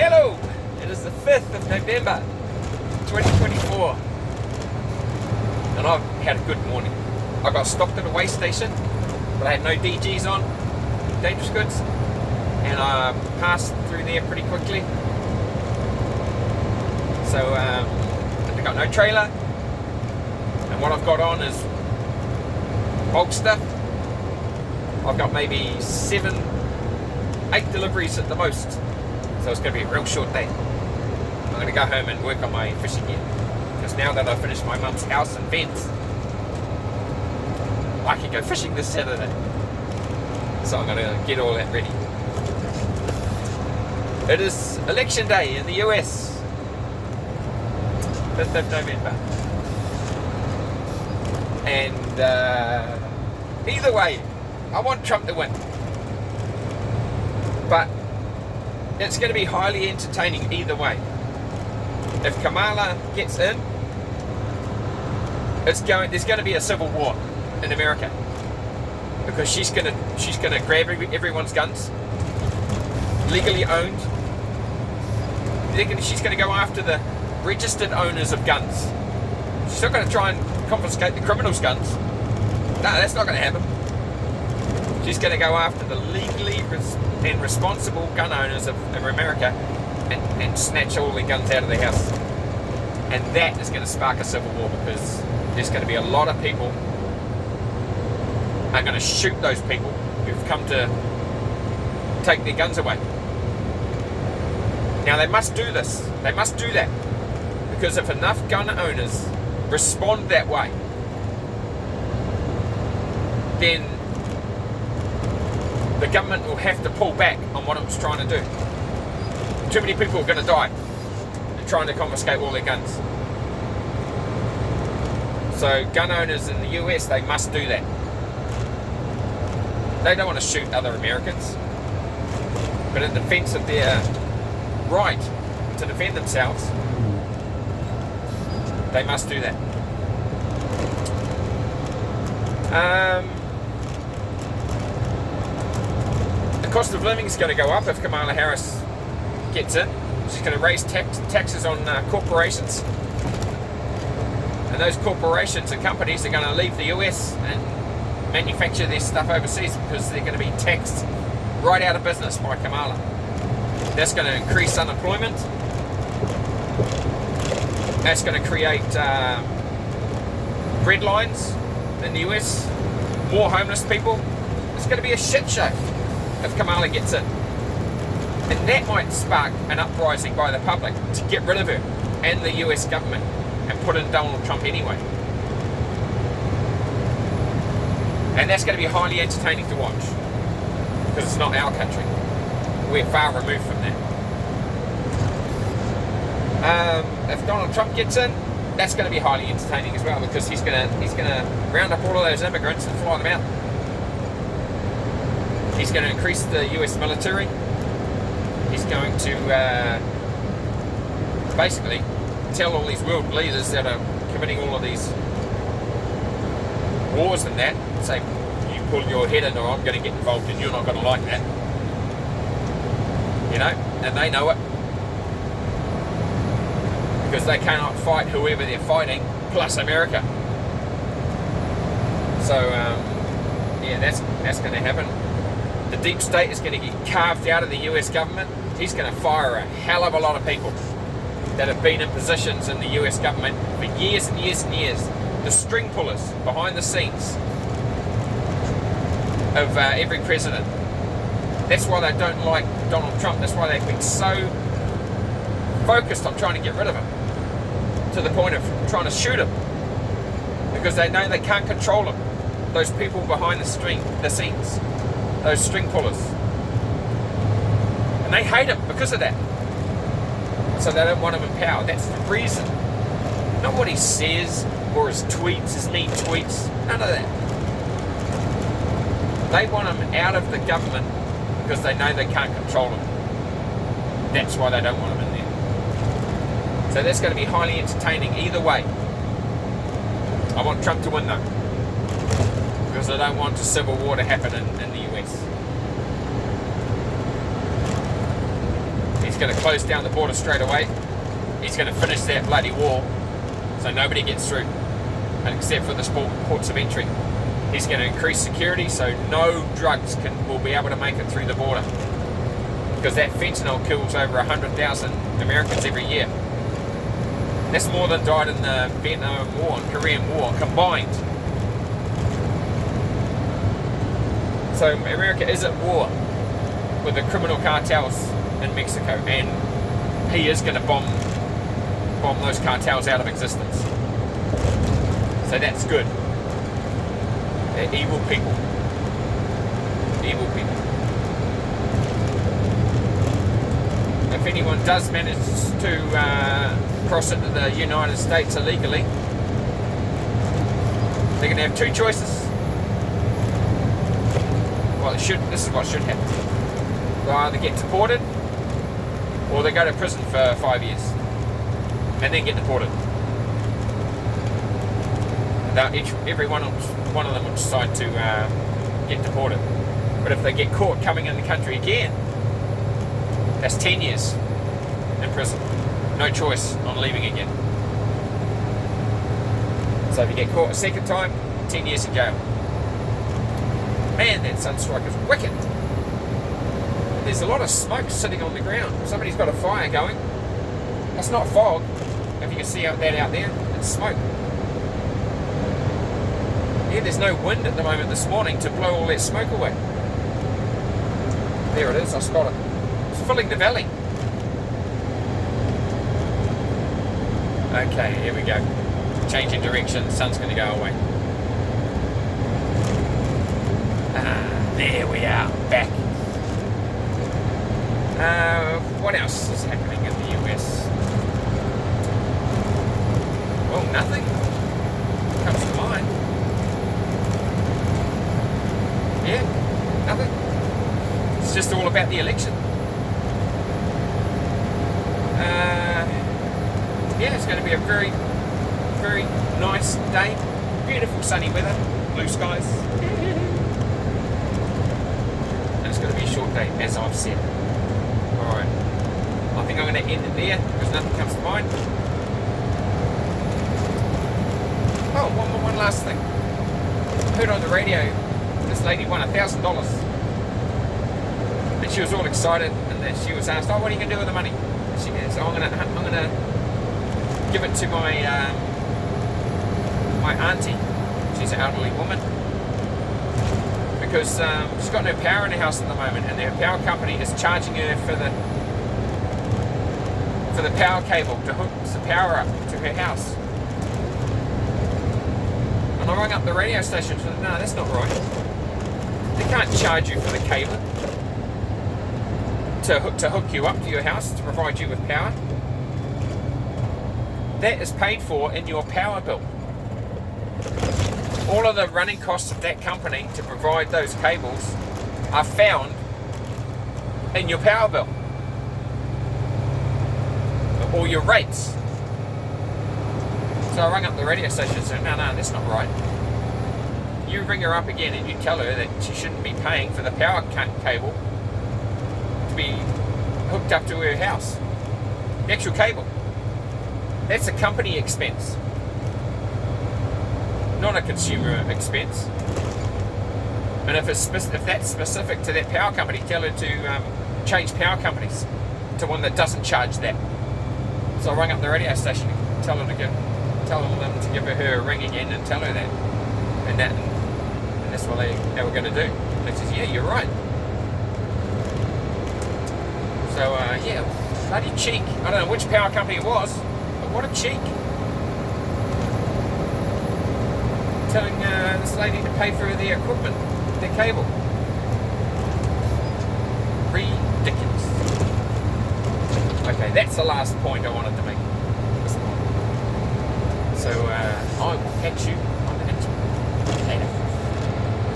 Hello! It is the 5th of November 2024 and I've had a good morning. I got stopped at a weigh station but I had no DGs on, dangerous goods, and I passed through there pretty quickly. So I've got no trailer, and what I've got on is bulk stuff. I've got maybe 8 deliveries at the most, so it's going to be a real short day. I'm going to go home and work on my fishing gear, because now that I've finished my mum's house and vents, I can go fishing this Saturday. So I'm going to get all that ready. It is election day in the US, 5th of November. And either way, I want Trump to win. But it's going to be highly entertaining either way. If Kamala gets in, there's going to be a civil war in America, because she's going to grab everyone's guns, legally owned. She's going to go after the registered owners of guns. She's not going to try and confiscate the criminals' guns. No, that's not going to happen. She's going to go after the legally and responsible gun owners of America and snatch all the guns out of their house. And that is going to spark a civil war, because there's going to be a lot of people are going to shoot those people who've come to take their guns away. Now they must do this. They must do that, because if enough gun owners respond that way, then the government will have to pull back on what it was trying to do. Too many people are going to die trying to confiscate all their guns. So gun owners in the US, they must do that. They don't want to shoot other Americans, but in defense of their right to defend themselves, they must do that. The cost of living is going to go up if Kamala Harris gets in. She's going to raise taxes on corporations, and those corporations and companies are going to leave the US and manufacture their stuff overseas, because they're going to be taxed right out of business by Kamala. That's going to increase unemployment. That's going to create bread lines in the US, more homeless people. It's going to be a shit show if Kamala gets in. And that might spark an uprising by the public to get rid of her and the US government and put in Donald Trump anyway. And that's going to be highly entertaining to watch, because it's not our country. We're far removed from that. If Donald Trump gets in, that's going to be highly entertaining as well, because he's going to round up all of those immigrants and fly them out. He's going to increase the US military. He's going to basically tell all these world leaders that are committing all of these wars and that, say, you pull your head in, or I'm going to get involved and you're not going to like that. You know, and they know it, because they cannot fight whoever they're fighting, plus America. So, yeah, that's going to happen. The deep state is going to get carved out of the US government. He's going to fire a hell of a lot of people that have been in positions in the US government for years and years and years. The string pullers behind the scenes of every president. That's why they don't like Donald Trump. That's why they've been so focused on trying to get rid of him, to the point of trying to shoot him, because they know they can't control him. Those people behind the scenes, those string pullers, and they hate him because of that. So they don't want him in power. That's the reason. Not what he says or his tweets, his neat tweets. None of that. They want him out of the government because they know they can't control him. That's why they don't want him in there. So that's going to be highly entertaining either way. I want Trump to win though, because I don't want a civil war to happen in the US. He's going to close down the border straight away. He's going to finish that bloody wall so nobody gets through, except for the ports of entry. He's going to increase security so no drugs will be able to make it through the border, because that fentanyl kills over 100,000 Americans every year. That's more than died in the Vietnam War and Korean War combined. So America is at war with the criminal cartels in Mexico, and he is going to bomb those cartels out of existence. So that's good. They're evil people. Evil people. If anyone does manage to cross into the United States illegally, they're going to have two choices. Well, this is what should happen. They'll either get deported, or they go to prison for 5 years and then get deported. Every one of them will decide to get deported. But if they get caught coming in the country again, that's 10 years in prison. No choice on leaving again. So if you get caught a second time, 10 years in jail. Man, that sunstrike is wicked. There's a lot of smoke sitting on the ground. Somebody's got a fire going. That's not fog. If you can see that out there, it's smoke. Yeah, there's no wind at the moment this morning to blow all that smoke away. There it is, I spot it. It's filling the valley. Okay, here we go. Changing direction, the sun's going to go away. There we are, back. What else is happening in the US? Well, nothing comes to mind. Yeah, nothing. It's just all about the election. Yeah, it's going to be a very, very nice day. Beautiful sunny weather, blue skies. And it's going to be a short day, as I've said. Alright, I think I'm going to end it there because nothing comes to mind. Oh, one last thing. I heard on the radio this lady won $1,000, and she was all excited. And then she was asked, "Oh, what are you going to do with the money?" She goes, "Oh, I'm going to give it to my auntie. She's an elderly woman, because she's got no power in her house at the moment, and her power company is charging her for the power cable to hook the power up to her house." And I rang up the radio station and said, "No, that's not right. They can't charge you for the cable to hook you up to your house to provide you with power. That is paid for in your power bill. All of the running costs of that company to provide those cables are found in your power bill or your rates." So I rang up the radio station and said, no, that's not right. You ring her up again and you tell her that she shouldn't be paying for the power cable to be hooked up to her house. The actual cable. That's a company expense, not a consumer expense. And if that's specific to that power company, tell her to change power companies to one that doesn't charge that. So I rang up the radio station and tell them to give her a ring again and tell her that. And that's what they were going to do. And they says, yeah, you're right. So yeah, bloody cheek. I don't know which power company it was, but what a cheek. Telling this lady to pay for the equipment, the cable. Ridiculous. Okay, that's the last point I wanted to make this morning. So I will catch you on the next one. Later.